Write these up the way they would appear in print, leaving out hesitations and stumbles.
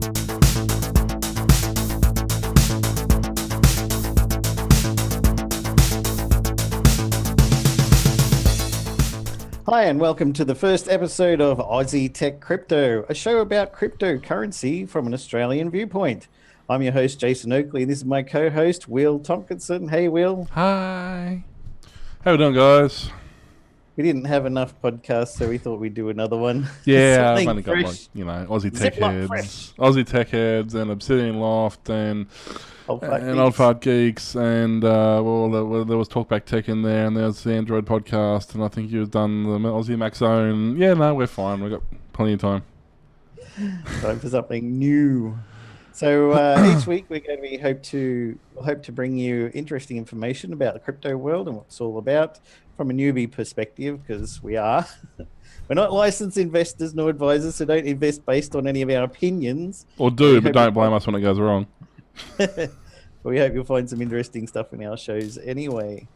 Hi, and welcome to the first episode of Aussie Tech Crypto, a show about cryptocurrency from an Australian viewpoint. I'm your host, Jason Oakley. This is my co-host, Will Tomkinson. Hey, Will. Hi. How we doing, guys? We didn't have enough podcasts, so we thought we'd do another one. Yeah, I've Something only got like, fresh. Aussie Tech Ziploc Heads, fresh. Aussie Tech Heads, and Obsidian Loft, and Old fart Old geeks. Fart Geeks, and there was Talkback Tech in there, and there's the Android podcast, and I think you've done the Aussie Mac Zone. Yeah, no, we're fine. We've got plenty of time. Time for something new. So each week we're going to be hope to bring you interesting information about the crypto world and what it's all about from a newbie perspective, because we are. We're not licensed investors nor advisors, so don't invest based on any of our opinions. Or do, but don't blame us when it goes wrong. But we hope you'll find some interesting stuff in our shows anyway.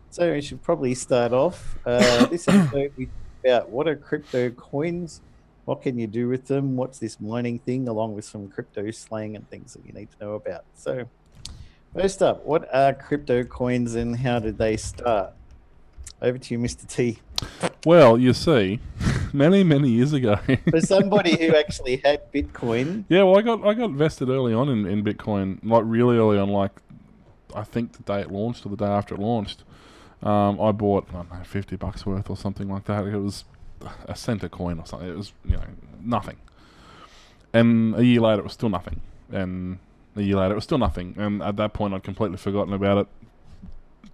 So we should probably start off. This episode we talk about what are crypto coins, what can you do with them, what's this mining thing, along with some crypto slang and things that you need to know about. So first up, what are crypto coins and how did they start? Over to you, Mr. T. Well, you see, many years ago. For somebody who actually had Bitcoin. Yeah, well, I got invested early on in Bitcoin, like really early on, like I think the day it launched or the day after it launched. I bought, I don't know, $50 worth or something like that. It was a cent a coin or something. It was, nothing. And a year later, it was still nothing. And a year later, it was still nothing. And at that point, I'd completely forgotten about it.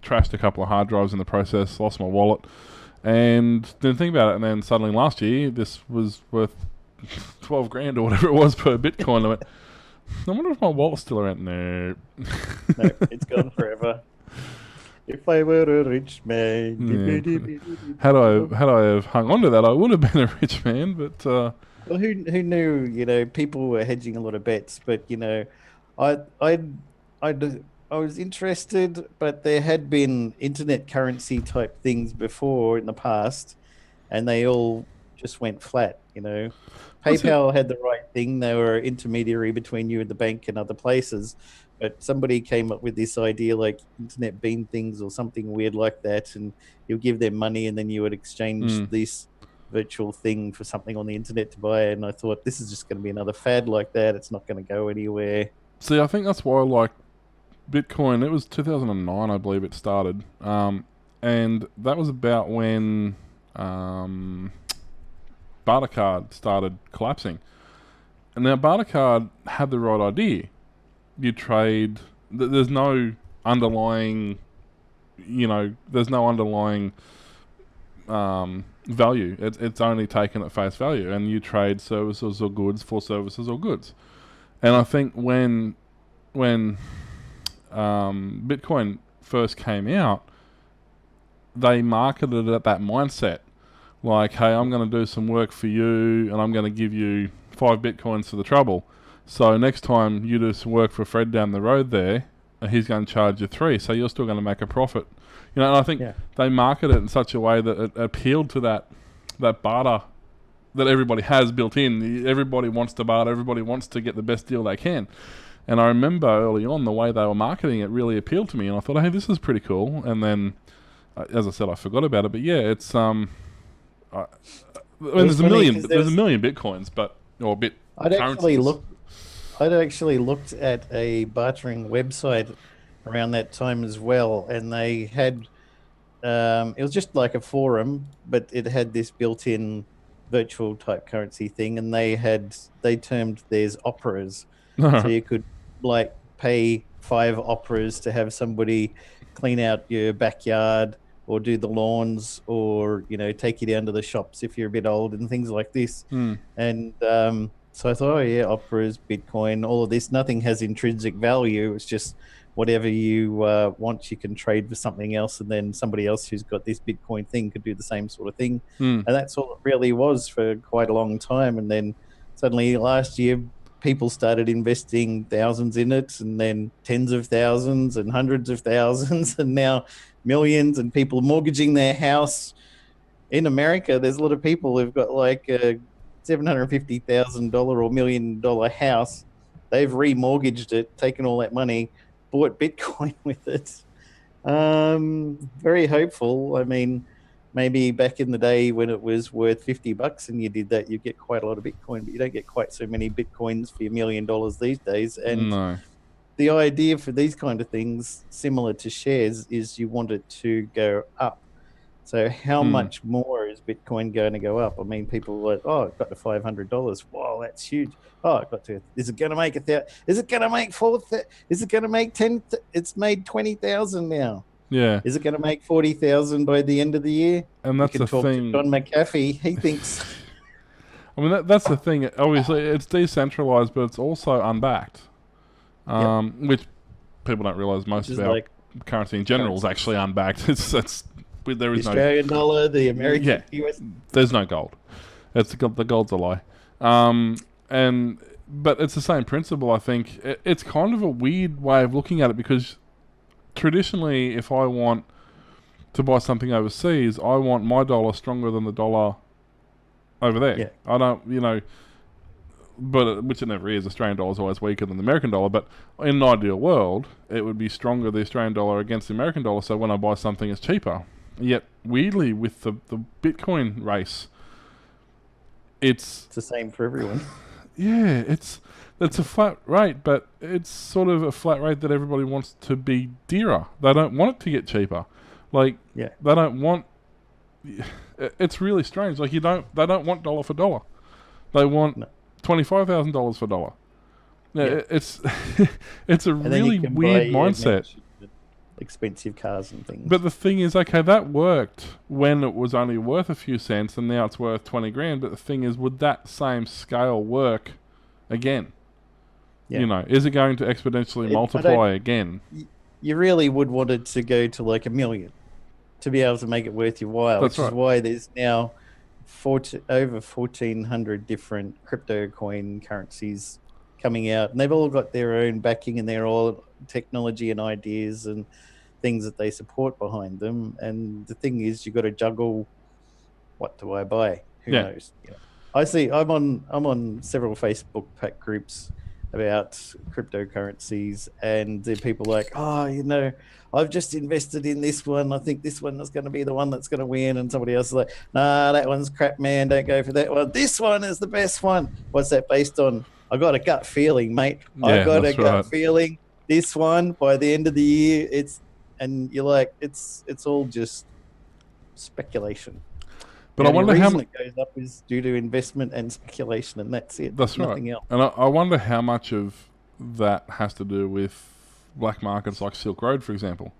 Trashed a couple of hard drives in the process, lost my wallet, and didn't think about it. And then suddenly last year, this was worth 12 grand or whatever it was per Bitcoin. I went, I wonder if my wallet's still around. No. No, it's gone forever. If I were a rich man. Yeah. Had I have hung on to that, I would have been a rich man. But well, who knew? People were hedging a lot of bets, but I was interested, but there had been internet currency type things before in the past, and they all just went flat. PayPal had the right thing; they were an intermediary between you and the bank and other places. But somebody came up with this idea, like internet bean things or something weird like that, and you'll give them money, and then you would exchange this virtual thing for something on the internet to buy. And I thought, this is just going to be another fad like that. It's not going to go anywhere. See, I think that's why I like Bitcoin. It was 2009, I believe it started, and that was about when Bartercard started collapsing. And now Bartercard had the right idea. You trade. There's no underlying, there's no underlying value. It's only taken at face value, and you trade services or goods for services or goods. And I think when Bitcoin first came out, they marketed it at that mindset. Like, hey, I'm going to do some work for you, and I'm going to give you 5 Bitcoins for the trouble. So next time you do some work for Fred down the road there, he's going to charge you 3, so you're still going to make a profit. And I think they market it in such a way that it appealed to that barter that everybody has built in. Everybody wants to barter, everybody wants to get the best deal they can. And I remember early on the way they were marketing it really appealed to me, and I thought, hey, this is pretty cool. And then, as I said, I forgot about it. But yeah, it's there's a million Bitcoins, I'd actually looked at a bartering website around that time as well, and they had it was just like a forum, but it had this built-in virtual type currency thing, and they termed theirs operas. So you could pay 5 operas to have somebody clean out your backyard or do the lawns, or take you down to the shops if you're a bit old and things like this. And so I thought, operas, Bitcoin, all of this, nothing has intrinsic value. It's just whatever you want, you can trade for something else, and then somebody else who's got this Bitcoin thing could do the same sort of thing. And that's all it really was for quite a long time. And then suddenly last year, people started investing thousands in it, and then tens of thousands and hundreds of thousands, and now millions, and people mortgaging their house. In America, there's a lot of people who've got $750,000 or $1 million house. They've remortgaged it, taken all that money, bought Bitcoin with it. Very hopeful. I mean, maybe back in the day when it was worth $50 and you did that, you get quite a lot of Bitcoin, but you don't get quite so many Bitcoins for $1 million these days. And No. the idea for these kind of things, similar to shares, is you want it to go up. So how much more is Bitcoin going to go up? I mean, people are like, oh, it got to $500. Wow, that's huge. Oh, it got to. Is it going to make Is it going to make Is it going to make 10? It's made 20,000 now. Yeah. Is it going to make 40,000 by the end of the year? And that's the talk thing. to John McAfee. He thinks. I mean, that's the thing. Obviously, it's decentralized, but it's also unbacked, which people don't realize. Most of our currency in general is actually unbacked. There is the Australian dollar, the American US. There's no gold. The gold's a lie. But it's the same principle. I think it's kind of a weird way of looking at it, because traditionally, if I want to buy something overseas, I want my dollar stronger than the dollar over there. Yeah. I don't, but which it never is. Australian dollar is always weaker than the American dollar. But in an ideal world, it would be stronger, the Australian dollar against the American dollar. So when I buy something, it's cheaper. Yet weirdly, with the Bitcoin race, it's the same for everyone. Yeah, it's a flat rate, but it's sort of a flat rate that everybody wants to be dearer. They don't want it to get cheaper. They don't want. It's really strange. They don't want dollar for dollar. They want $25,000 for dollar. It's it's a really weird mindset. Expensive cars and things. But the thing is, okay, that worked when it was only worth a few cents, and now it's worth 20 grand. But the thing is, would that same scale work again? Yeah. Is it going to exponentially multiply again? You really would want it to go to like 1 million to be able to make it worth your while. That's which is why there's now over 1,400 different crypto coin currencies coming out, and they've all got their own backing and their all technology and ideas and things that they support behind them. And the thing is, you've got to juggle, what do I buy? Who knows? I see. I'm on several Facebook pack groups about cryptocurrencies, and the people like, oh, I've just invested in this one. I think this one is going to be the one that's going to win. And somebody else is like, nah, that one's crap, man. Don't go for that one. This one is the best one. What's that based on? I got a gut feeling, mate. I got a gut feeling. This one, by the end of the year, and you're like, it's all just speculation. But I wonder how much it goes up is due to investment and speculation, and that's it. That's nothing right. else. And I wonder how much of that has to do with black markets like Silk Road, for example.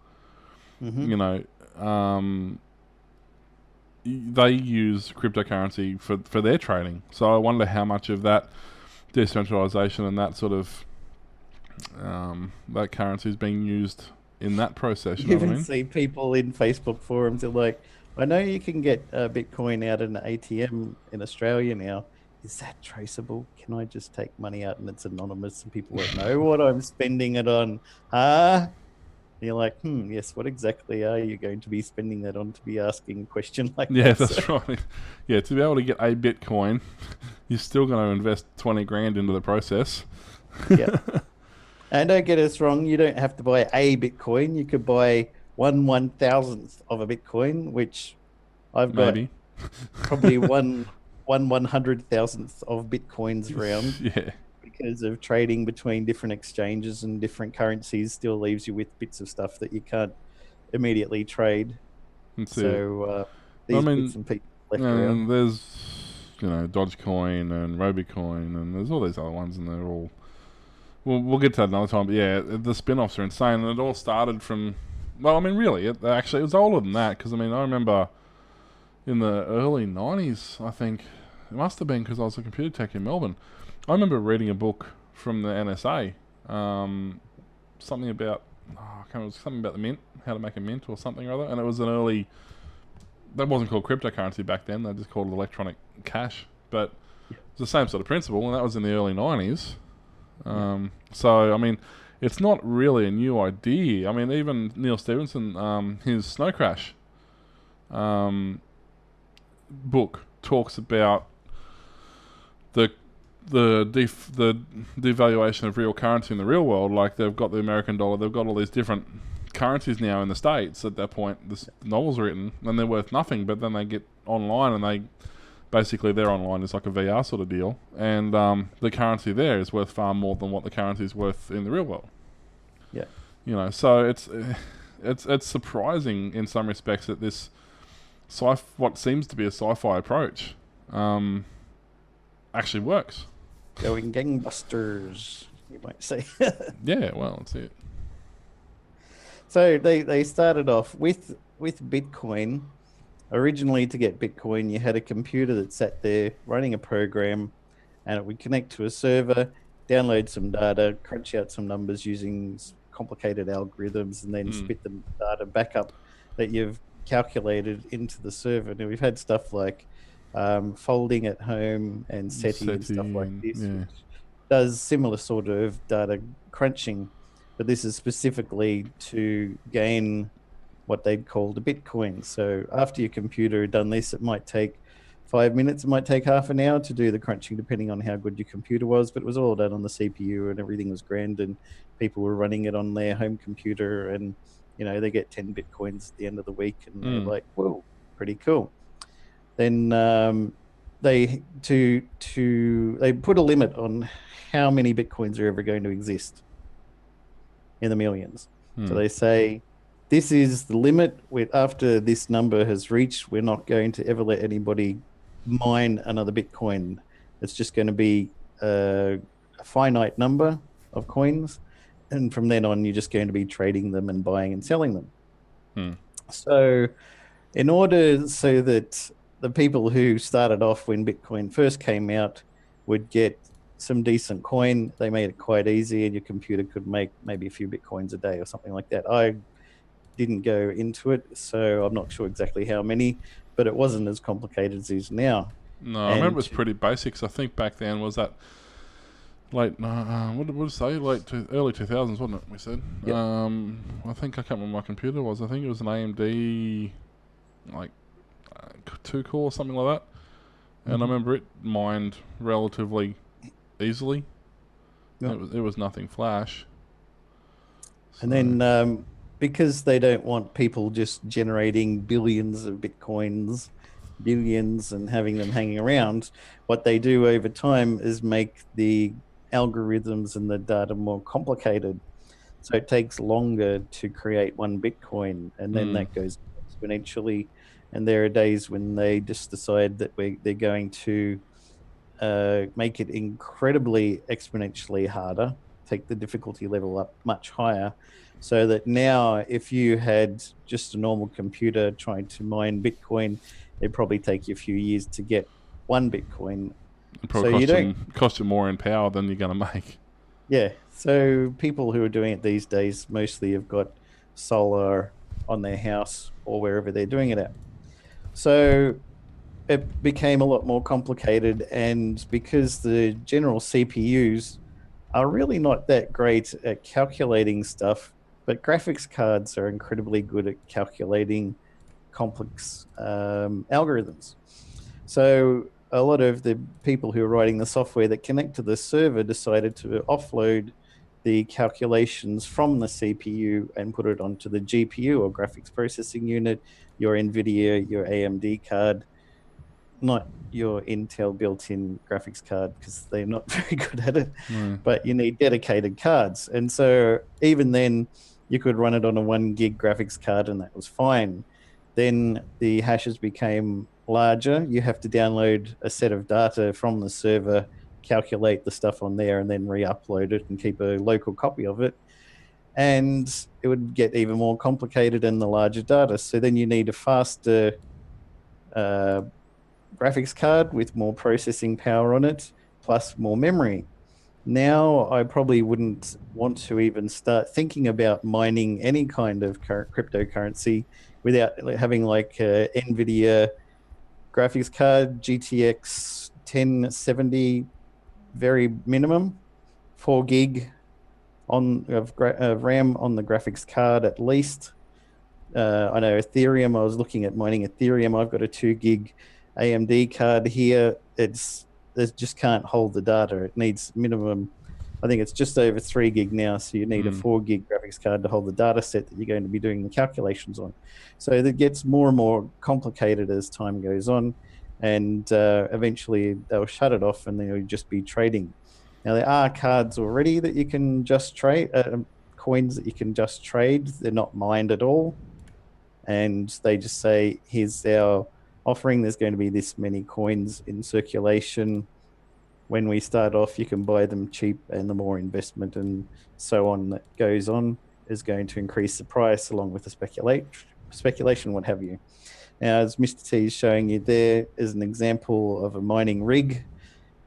Mm-hmm. They use cryptocurrency for their trading. So I wonder how much of that decentralization and that sort of that currency is being used in that process. You even see people in Facebook forums are like, I know you can get Bitcoin out in an ATM in Australia now. Is that traceable? Can I just take money out and it's anonymous and people won't know what I'm spending it on? And you're like, yes, what exactly are you going to be spending that on to be asking a question like that? Yeah, that's right. Yeah, to be able to get a Bitcoin, you're still going to invest 20 grand into the process. Yeah. And don't get us wrong, you don't have to buy a Bitcoin. You could buy 1/1000th of a Bitcoin, which I've got probably one 100,000th of Bitcoins around. Yeah. Because of trading between different exchanges and different currencies still leaves you with bits of stuff that you can't immediately trade. These bits and pieces left around. There's Dogecoin and Robicoin, and there's all these other ones, and they're all. We'll get to that another time, but yeah, the spin-offs are insane, and it all started from. Well, I mean, really, it was older than that, because I remember in the early 90s, I think it must have been because I was a computer tech in Melbourne. I remember reading a book from the NSA, something about the mint, how to make a mint or something or other, and it was an early. That wasn't called cryptocurrency back then; they just called it electronic cash. But it was the same sort of principle, and that was in the early 90s. So it's not really a new idea. Even Neil Stephenson, his Snow Crash book talks about the the devaluation of real currency in the real world. Like they've got the American dollar, they've got all these different currencies now in the States. At that point, this novel's written and they're worth nothing, but then they get online and they basically their online is like a VR sort of deal, and the currency there is worth far more than what the currency is worth in the real world. Yeah, you know, so it's surprising in some respects that this what seems to be a sci-fi approach actually works. going gangbusters, you might say. Yeah, well, that's it. So they started off with Bitcoin. Originally, to get Bitcoin, you had a computer that sat there running a program, and it would connect to a server, download some data, crunch out some numbers using complicated algorithms, and then spit the data back up that you've calculated into the server. Now, we've had stuff like folding at home and SETI and stuff like this, which does similar sort of data crunching, but this is specifically to gain what they'd called a Bitcoin. So after your computer had done this, it might take 5 minutes, it might take half an hour to do the crunching, depending on how good your computer was, but it was all done on the CPU and everything was grand, and people were running it on their home computer, and you know, they get 10 Bitcoins at the end of the week, and they're like, whoa, pretty cool. Then they put a limit on how many Bitcoins are ever going to exist in the millions. So they say, this is the limit. After this number has reached, we're not going to ever let anybody mine another Bitcoin. It's just going to be a finite number of coins. And from then on, you're just going to be trading them and buying and selling them. So in order so that the people who started off when Bitcoin first came out would get some decent coin, they made it quite easy, and your computer could make maybe a few Bitcoins a day or something like that. I didn't go into it, so I'm not sure exactly how many, but it wasn't as complicated as it is now. No, I remember it was pretty basic. I think back then was that late, what did we say? Early 2000s, wasn't it? We said. Yep. I think I can't remember what my computer was. I think it was an AMD, 2-core or something like that. And I remember it mined relatively easily. Yep. It was nothing flash. So. And then because they don't want people just generating billions of Bitcoins, billions, and having them hanging around, what they do over time is make the algorithms and the data more complicated. So it takes longer to create one Bitcoin, and then that goes exponentially. And there are days when they just decide that they're going to make it incredibly exponentially harder, take the difficulty level up much higher, so that now if you had just a normal computer trying to mine Bitcoin, it'd probably take you a few years to get one Bitcoin. It probably cost you more in power than you're going to make. Yeah. So people who are doing it these days mostly have got solar on their house or wherever they're doing it at. So it became a lot more complicated, and because the general CPUs are really not that great at calculating stuff, but graphics cards are incredibly good at calculating complex algorithms. So a lot of the people who are writing the software that connect to the server decided to offload the calculations from the CPU and put it onto the GPU, or graphics processing unit, your NVIDIA, your AMD card, not your Intel built-in graphics card, because they're not very good at it, but you need dedicated cards. And so even then, you could run it on a 1 gig graphics card and that was fine. Then the hashes became larger. You have to download a set of data from the server, calculate the stuff on there, and then re-upload it and keep a local copy of it. And it would get even more complicated in the larger data. So then you need a faster graphics card with more processing power on it, plus more memory. Now, I probably wouldn't want to even start thinking about mining any kind of cryptocurrency without having like a NVIDIA graphics card, GTX 1070, very minimum, 4 gig of RAM on the graphics card at least. I know Ethereum, I was looking at mining Ethereum. I've got a 2 gig AMD card here. It's they just can't hold the data. It needs minimum, I think it's just over 3 gig now. So you need a 4 gig graphics card to hold the data set that you're going to be doing the calculations on. So it gets more and more complicated as time goes on. And eventually they'll shut it off and then you'll just be trading. Now, there are cards already that you can just trade, coins that you can just trade. They're not mined at all. And they just say, here's our offering. There's going to be this many coins in circulation. When we start off, you can buy them cheap, and the more investment and so on that goes on is going to increase the price along with the speculation, what have you. Now, as Mr. T is showing you, there is an example of a mining rig,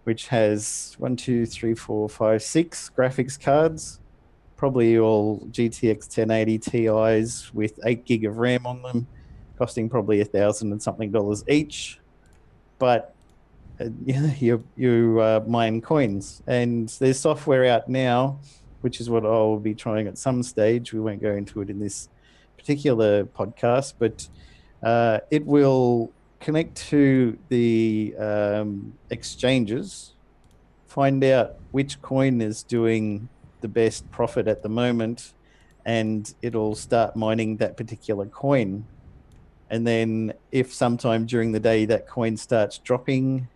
which has 1, 2, 3, 4, 5, 6 graphics cards, probably all GTX 1080 Ti's with 8 gig of RAM on them, costing probably $1,000 and something each. But you mine coins, and there's software out now, which is what I'll be trying at some stage. We won't go into it in this particular podcast, but it will connect to the exchanges, find out which coin is doing the best profit at the moment, and it'll start mining that particular coin. And then if sometime during the day that coin starts dropping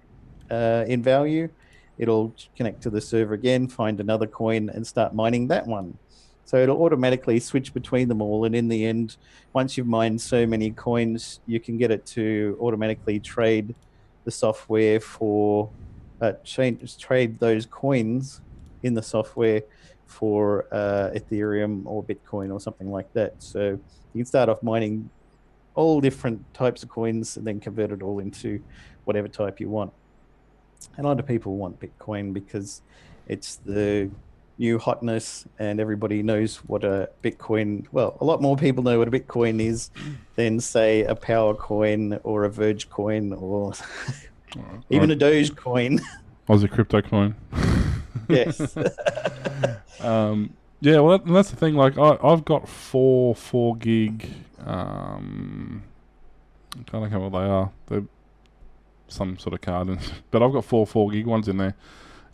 in value, it'll connect to the server again, find another coin and start mining that one. So it'll automatically switch between them all. And in the end, once you've mined so many coins, you can get it to automatically trade the software for, trade those coins in the software for Ethereum or Bitcoin or something like that. So you can start off mining all different types of coins and then convert it all into whatever type you want. A lot of people want Bitcoin because it's the new hotness and everybody knows what a Bitcoin, well, a lot more people know what a Bitcoin is than, say, a Power coin or a Verge coin or even a Doge coin. Aussie crypto coin. Yes. Yeah, well, that's the thing. Like, I've got 4 gig. I can't think of what they are. They're some sort of card, but I've got 4 gig ones in there.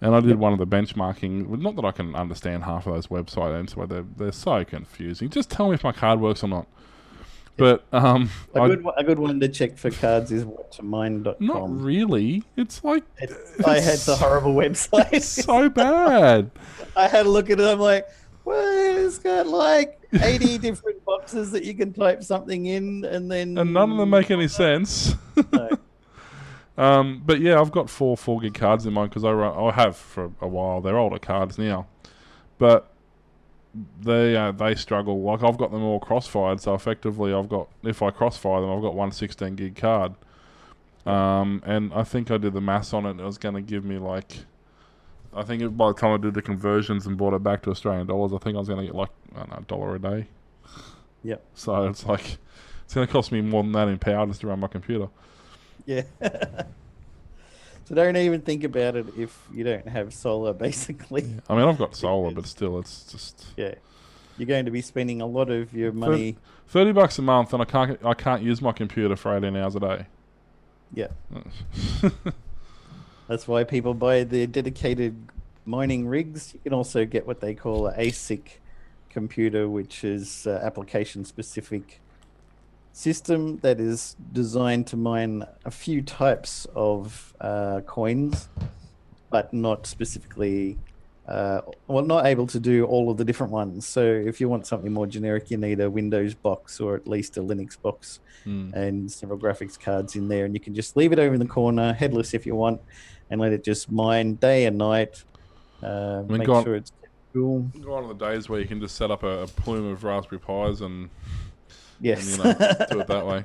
And I did one of the benchmarking. Not that I can understand half of those websites, where they're so confusing. Just tell me if my card works or not. But a good one to check for cards is watchmine.com. Not really. It's like it's a horrible website. It's so bad. I had a look at it. I'm like, well, it's got like 80 different boxes that you can type something in, and none of them make any sense. No. But yeah, I've got 4 gig cards in mine because I have for a while. They're older cards now, but they struggle. Like, I've got them all crossfired, so effectively if I crossfire them, I've got one 16 gig card. And I think I did the maths on it, and it was going to give me by the time I did the conversions and brought it back to Australian dollars, I think I was going to get like, I don't know, $1 a day. Yep. So it's like, it's going to cost me more than that in power just to run my computer. Yeah. So don't even think about it if you don't have solar, basically. Yeah. I mean, I've got solar, but still, it's just... Yeah. You're going to be spending a lot of your money... $30 a month, and I can't use my computer for 18 hours a day. Yeah. That's why people buy the dedicated mining rigs. You can also get what they call an ASIC computer, which is application-specific system that is designed to mine a few types of coins, but not specifically, not able to do all of the different ones. So if you want something more generic, you need a Windows box or at least a Linux box and several graphics cards in there. And you can just leave it over in the corner, headless if you want, and let it just mine day and night. Make sure it's cool. Go on the days where you can just set up a plume of Raspberry Pis and... Yes. And, do it that way.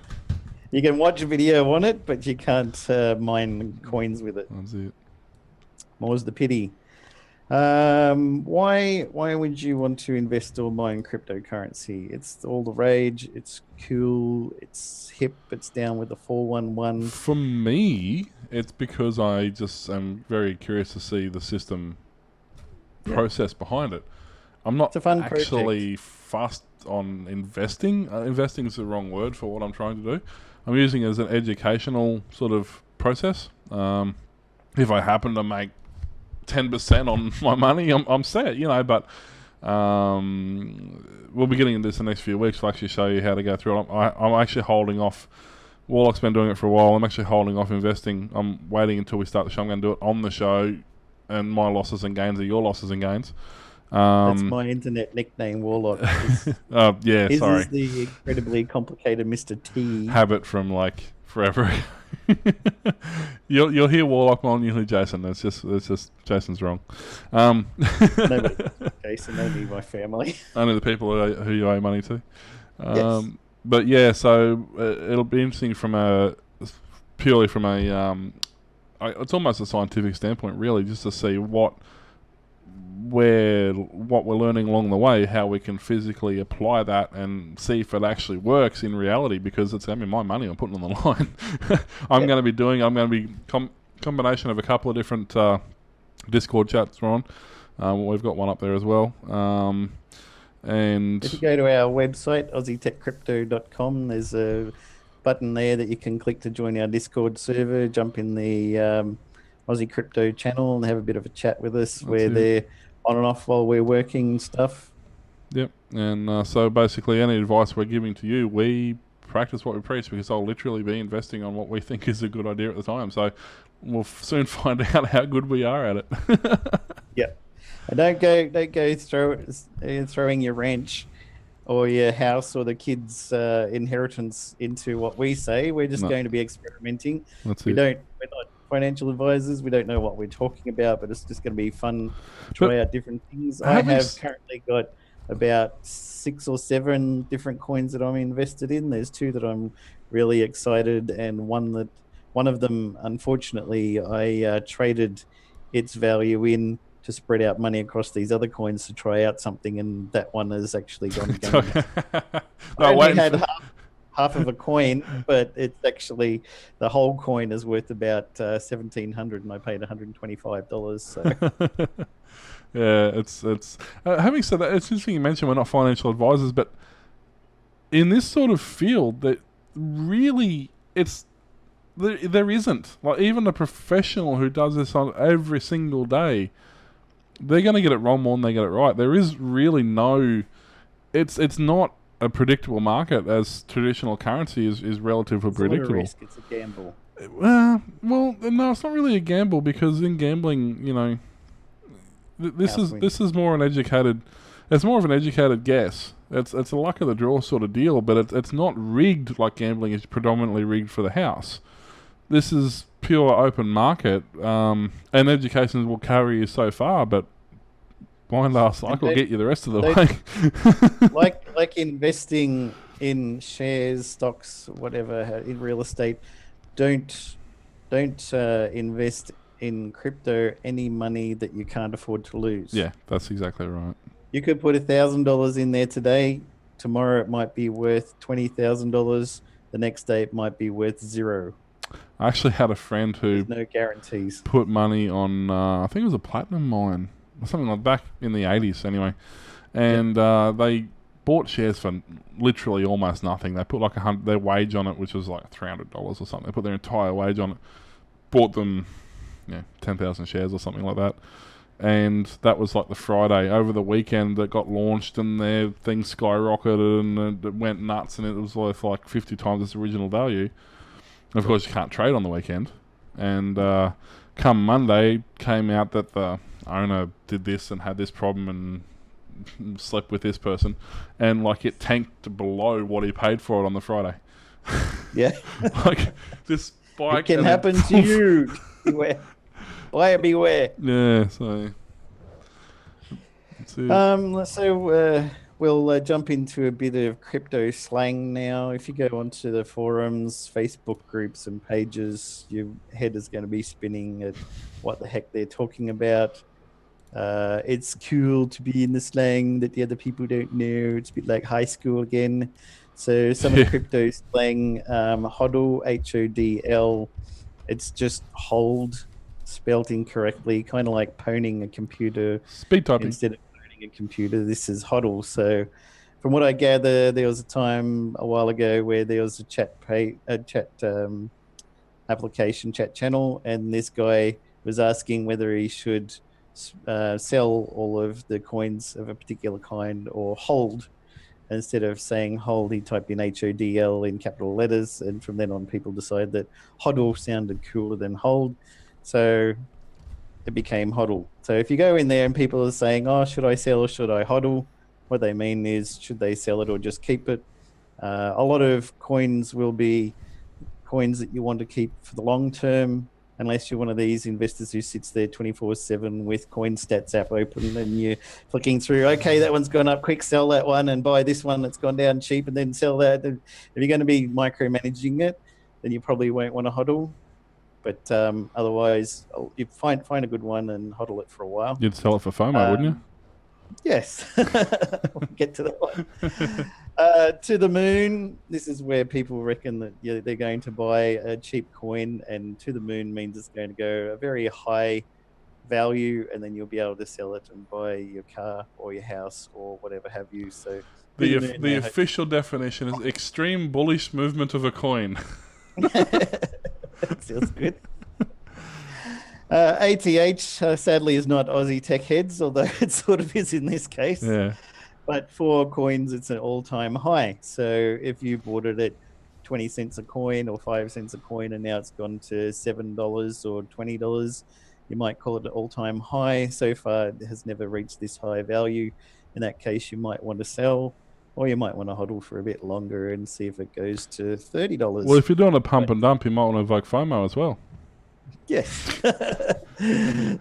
You can watch a video on it, but you can't mine coins with it. That's it. More's the pity. Why would you want to invest or mine cryptocurrency? It's all the rage. It's cool. It's hip. It's down with the 411. For me, it's because I just am very curious to see the system process behind it. I'm not actually fussed on investing. Investing is the wrong word for what I'm trying to do. I'm using it as an educational sort of process. if I happen to make 10% on my money, I'm set, But we'll be getting into this in the next few weeks. We'll actually show you how to go through it. I'm actually holding off. Warlock's been doing it for a while. I'm actually holding off investing. I'm waiting until we start the show. I'm going to do it on the show, and my losses and gains are your losses and gains. That's my internet nickname, Warlock. Yeah, His sorry. is the incredibly complicated Mr. T. Habit from like forever. You'll hear Warlock on, you'll hear Jason. It's just Jason's wrong. Nobody, Jason, only my family. Only the people who you owe money to. Yes. But yeah, so it'll be interesting purely from it's almost a scientific standpoint, really, just to see what we're learning along the way, how we can physically apply that and see if it actually works in reality, because it's my money I'm putting on the line. I'm going to be combination of a couple of different Discord chats we're on. We've got one up there as well. And if you go to our website, AussieTechCrypto.com, there's a button there that you can click to join our Discord server, jump in the Aussie Crypto channel and have a bit of a chat with us. We're there on and off while we're working stuff. Yep. And so basically any advice we're giving to you, we practice what we preach, because I'll literally be investing on what we think is a good idea at the time. So we'll soon find out how good we are at it. Yep. And don't go throwing your ranch or your house or the kids' inheritance into what we say. We're just going to be experimenting. We're not financial advisors. We don't know what we're talking about, but it's just going to be fun to try out different things. I have currently got about 6 or 7 different coins that I'm invested in. There's 2 that I'm really excited, and one of them, unfortunately, I traded its value in to spread out money across these other coins to try out something, and that one has actually gone down. I only had half of a coin, but it's actually the whole coin is worth about $1,700, and I paid $125. So. Yeah, it's having said that, it's interesting you mentioned we're not financial advisors, but in this sort of field, that really there isn't, like, even a professional who does this on every single day, they're going to get it wrong more than they get it right. There is really no, it's not a predictable market, as traditional currency is relatively predictable. It's a risk. It's a gamble. Well, no, it's not really a gamble, because in gambling, this is more an educated. It's more of an educated guess. It's a luck of the draw sort of deal, but it's not rigged like gambling is predominantly rigged for the house. This is pure open market, and education will carry you so far, but blind ass luck will get you the rest of the way. like investing in shares, stocks, whatever, in real estate, don't invest in crypto any money that you can't afford to lose. Yeah, that's exactly right. You could put $1,000 in there today. Tomorrow it might be worth $20,000. The next day it might be worth $0. I actually had a friend who no guarantees put money on, I think it was a platinum mine or something like back in the 80s anyway, and they bought shares for literally almost nothing. They put like their wage on it, which was like $300 or something. They put their entire wage on it, bought them 10,000 shares or something like that. And that was like the Friday. Over the weekend that got launched, and their thing skyrocketed and it went nuts, and it was worth like 50 times its original value. Of course, you can't trade on the weekend. And come Monday, came out that the owner did this and had this problem and slept with this person, and like it tanked below what he paid for it on the Friday. Yeah, like this spike. It can happen to you. Beware. Buyer beware. Yeah. So. So we'll jump into a bit of crypto slang now. If you go onto the forums, Facebook groups and pages, your head is going to be spinning at what the heck they're talking about. It's cool to be in the slang that the other people don't know. It's a bit like high school again. So some of the crypto slang, HODL, HODL, it's just hold, spelt incorrectly, kind of like poning a computer. Speed typing. Instead of a computer, this is HODL. So from what I gather, there was a time a while ago where there was a chat application, chat channel, and this guy was asking whether he should sell all of the coins of a particular kind or hold. Instead of saying hold, he typed in HODL in capital letters, and from then on, people decided that hodl sounded cooler than hold, so it became hodl. So if you go in there and people are saying, "Oh, should I sell or should I hodl?" what they mean is, should they sell it or just keep it? A lot of coins will be coins that you want to keep for the long term, unless you're one of these investors who sits there 24/7 with CoinStats app open and you're flicking through, okay, that one's gone up, quick, sell that one and buy this one that's gone down cheap and then sell that. If you're going to be micromanaging it, then you probably won't want to hodl. But otherwise, you find a good one and hodl it for a while. You'd sell it for FOMO, wouldn't you? Yes. We'll get to that one. To the moon, this is where people reckon that they're going to buy a cheap coin, and to the moon means it's going to go a very high value, and then you'll be able to sell it and buy your car or your house or whatever have you. So the official definition is extreme bullish movement of a coin. That sounds good. ATH sadly is not Aussie Tech Heads, although it sort of is in this case. Yeah. But for coins, it's an all-time high. So if you bought it at 20 cents a coin or 5 cents a coin, and now it's gone to $7 or $20, you might call it an all-time high. So far, it has never reached this high value. In that case, you might want to sell, or you might want to hodl for a bit longer and see if it goes to $30. Well, if you're doing a pump and dump, you might want to invoke FOMO as well. Yes.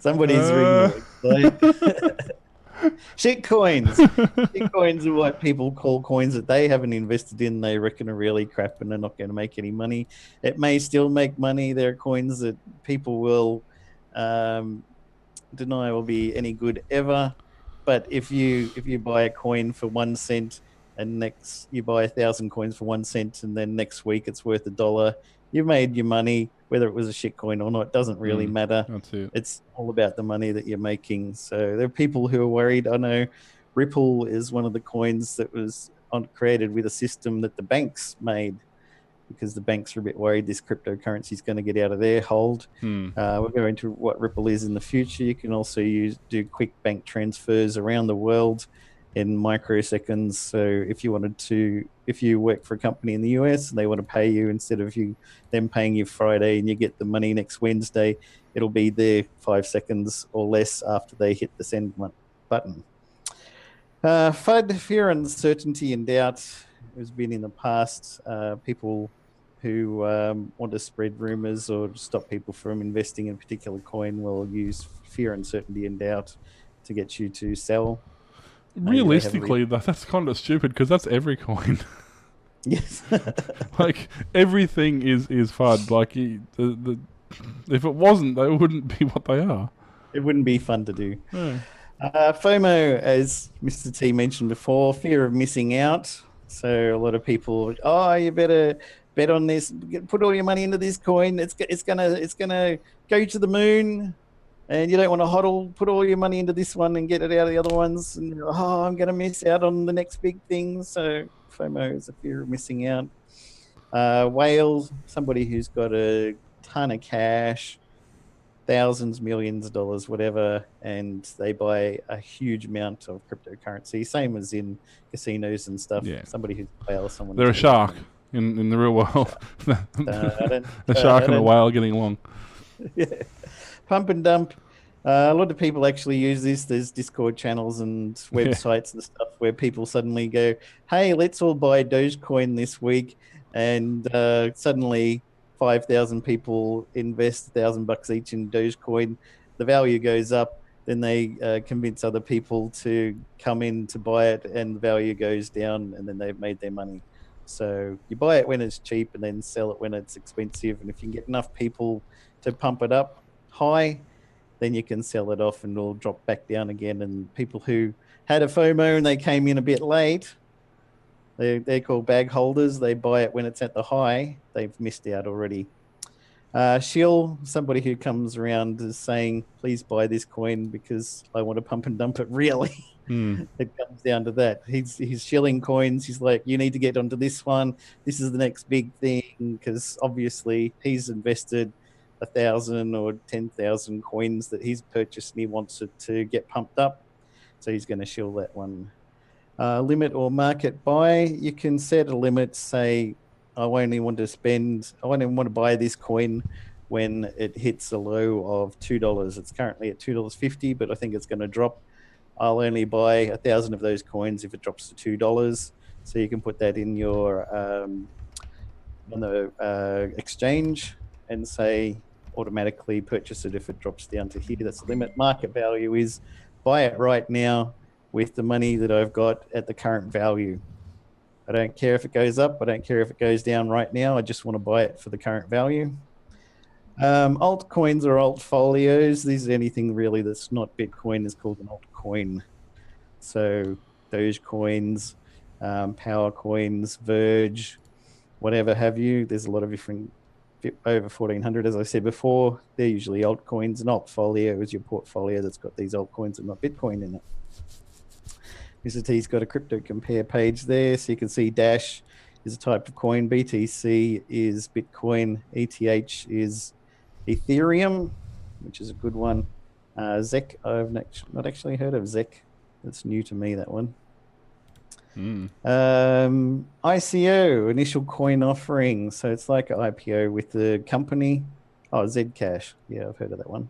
Somebody's ringing the shit coins. Shit coins are what people call coins that they haven't invested in. They reckon are really crap and they're not going to make any money. It may still make money. There are coins that people will deny will be any good ever. But if you buy a coin for 1 cent and next you buy 1,000 coins for 1 cent and then next week it's worth $1, you've made your money. Whether it was a shit coin or not doesn't really matter. That's it. It's all about the money that you're making. So there are people who are worried. I know Ripple is one of the coins that was created with a system that the banks made, because the banks are a bit worried this cryptocurrency is going to get out of their hold. We'll go into what Ripple is in the future. You can also do quick bank transfers around the world in microseconds. So if you work for a company in the US and they want to pay you, instead of them paying you Friday and you get the money next Wednesday, it'll be there 5 seconds or less after they hit the send button. FUD, fear, uncertainty, and doubt has been in the past. People who want to spread rumors or stop people from investing in a particular coin will use fear, uncertainty, and doubt to get you to sell. Realistically, that's kind of stupid, because that's every coin. Yes. Like, everything is FUD. Like, if it wasn't, they wouldn't be what they are. It wouldn't be fun to do. Yeah. FOMO, as Mr. T mentioned before, fear of missing out. So a lot of people, you better bet on this. Put all your money into this coin. It's gonna go to the moon. And you don't want to hodl, put all your money into this one and get it out of the other ones. And I'm going to miss out on the next big thing. So FOMO is a fear of missing out. Whales, somebody who's got a ton of cash, thousands, millions of dollars, whatever, and they buy a huge amount of cryptocurrency, same as in casinos and stuff. Yeah. Somebody who's a whale, someone. They're a shark in the real world. A shark and a whale getting along. Yeah. Pump and dump. A lot of people actually use this. There's Discord channels and websites and stuff where people suddenly go, hey, let's all buy Dogecoin this week. And suddenly 5,000 people invest $1,000 each in Dogecoin. The value goes up. Then they convince other people to come in to buy it, and the value goes down, and then they've made their money. So you buy it when it's cheap and then sell it when it's expensive. And if you can get enough people to pump it up high, then you can sell it off and it'll drop back down again. And people who had a FOMO and they came in a bit late, they're called bag holders. They buy it when it's at the high. They've missed out already. Shill, somebody who comes around is saying, please buy this coin because I want to pump and dump it really. It comes down to that. He's shilling coins. He's like, you need to get onto this one. This is the next big thing, because obviously he's invested 1,000 or 10,000 coins that he's purchased, and he wants it to get pumped up. So he's going to shill that one. Limit or market buy, you can set a limit. Say, I only want to buy this coin when it hits a low of $2. It's currently at $2.50, but I think it's going to drop. I'll only buy 1,000 of those coins if it drops to $2. So you can put that in your on the exchange and say automatically purchase it if it drops down to here. That's the limit. Market value is buy it right now with the money that I've got at the current value. I don't care if it goes up. I don't care if it goes down right now. I just want to buy it for the current value. Altcoins or altfolios. These are anything really that's not Bitcoin is called an altcoin. So Dogecoins, Power Coins, Verge, whatever have you. There's a lot of different, over 1,400, as I said before. They're usually altcoins. An altfolio is your portfolio that's got these altcoins and not Bitcoin in it. Mr. T's got a crypto compare page there, so you can see Dash is a type of coin, BTC is Bitcoin, ETH is Ethereum, which is a good one. ZEC, I've not actually heard of ZEC. That's new to me, that one. ICO, initial coin offering. So it's like an IPO with the company. Oh, Zcash. Yeah, I've heard of that one.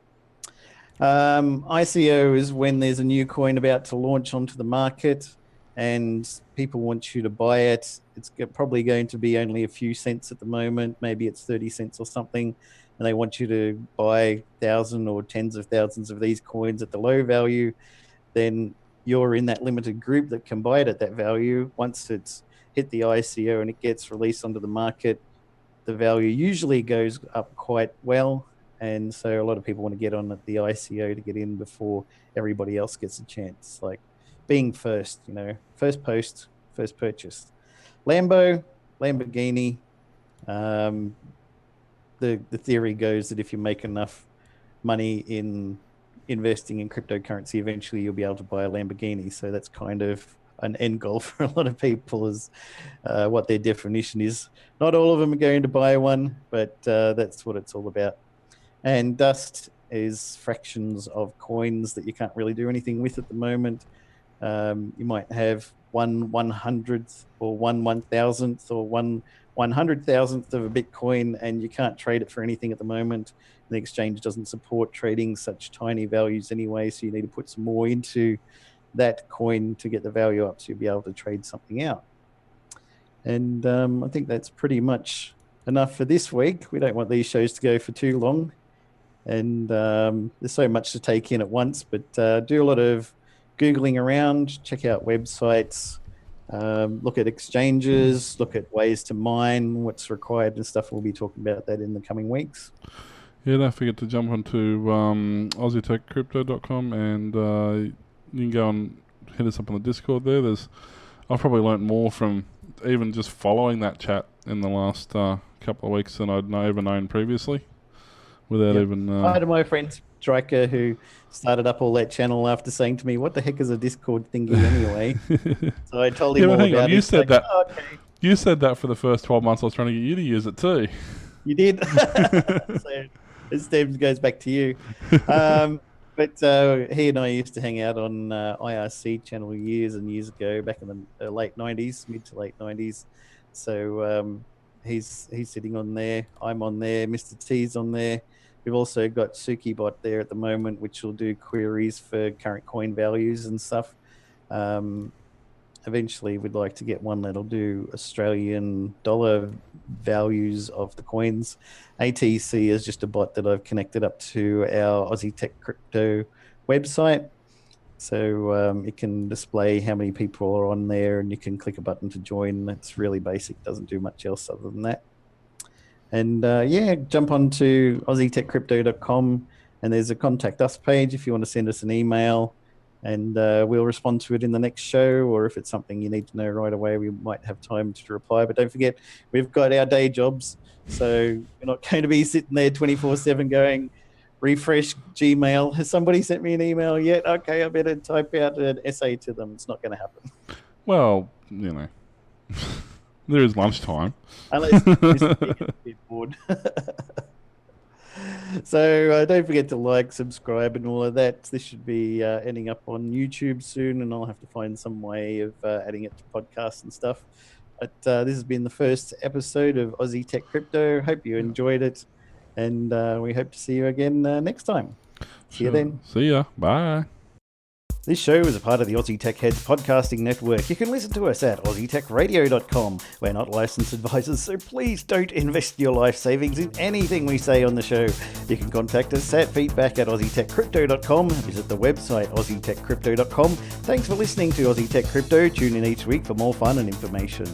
ICO is when there's a new coin about to launch onto the market and people want you to buy it. It's probably going to be only a few cents at the moment. Maybe it's 30 cents or something. And they want you to buy 1,000 or tens of thousands of these coins at the low value. Then you're in that limited group that can buy it at that value. Once it's hit the ICO and it gets released onto the market, the value usually goes up quite well. And so a lot of people want to get on at the ICO to get in before everybody else gets a chance. Like being first, first post, first purchase. Lamborghini. The theory goes that if you make enough money in investing in cryptocurrency, eventually you'll be able to buy a Lamborghini. So that's kind of an end goal for a lot of people, is what their definition is. Not all of them are going to buy one, but that's what it's all about. And dust is fractions of coins that you can't really do anything with at the moment. You might have 1/100th or 1/1000th or 1/100,000th of a Bitcoin, and you can't trade it for anything at the moment. The exchange doesn't support trading such tiny values anyway, so you need to put some more into that coin to get the value up, so you'll be able to trade something out. And I think that's pretty much enough for this week. We don't want these shows to go for too long. And there's so much to take in at once, but do a lot of Googling around, check out websites, look at exchanges, look at ways to mine, what's required and stuff. We'll be talking about that in the coming weeks. Yeah, don't forget to jump onto AussieTechCrypto.com and you can go and hit us up on the Discord there. I've probably learnt more from even just following that chat in the last couple of weeks than I'd ever known previously. Without even... I had my friend Striker who started up all that channel after saying to me, what the heck is a Discord thingy anyway? So I told him all about it. You said that. Oh, okay. You said that for the first 12 months. I was trying to get you to use it too. You did. So this goes back to you. But he and I used to hang out on IRC channel years and years ago, back in the late 90s, mid to late 90s. So he's sitting on there. I'm on there. Mr. T's on there. We've also got SukiBot there at the moment, which will do queries for current coin values and stuff. Eventually, we'd like to get one that'll do Australian dollar values of the coins. ATC is just a bot that I've connected up to our Aussie Tech Crypto website. So it can display how many people are on there, and you can click a button to join. It's really basic, doesn't do much else other than that. And jump on to AussieTechCrypto.com, and there's a contact us page if you want to send us an email, and we'll respond to it in the next show, or if it's something you need to know right away, we might have time to reply. But don't forget, we've got our day jobs, so we're not going to be sitting there 24/7 going, refresh Gmail. Has somebody sent me an email yet? Okay, I better type out an essay to them. It's not going to happen. Well, there is lunchtime. Unless you're bored. So don't forget to like, subscribe, and all of that. This should be ending up on YouTube soon, and I'll have to find some way of adding it to podcasts and stuff. But this has been the first episode of Aussie Tech Crypto. Hope you enjoyed it, and we hope to see you again next time. See you then. See ya. Bye. This show is a part of the Aussie Tech Heads podcasting network. You can listen to us at aussietechradio.com. We're not licensed advisors, so please don't invest your life savings in anything we say on the show. You can contact us at feedback@aussietechcrypto.com. Visit the website aussietechcrypto.com. Thanks for listening to Aussie Tech Crypto. Tune in each week for more fun and information.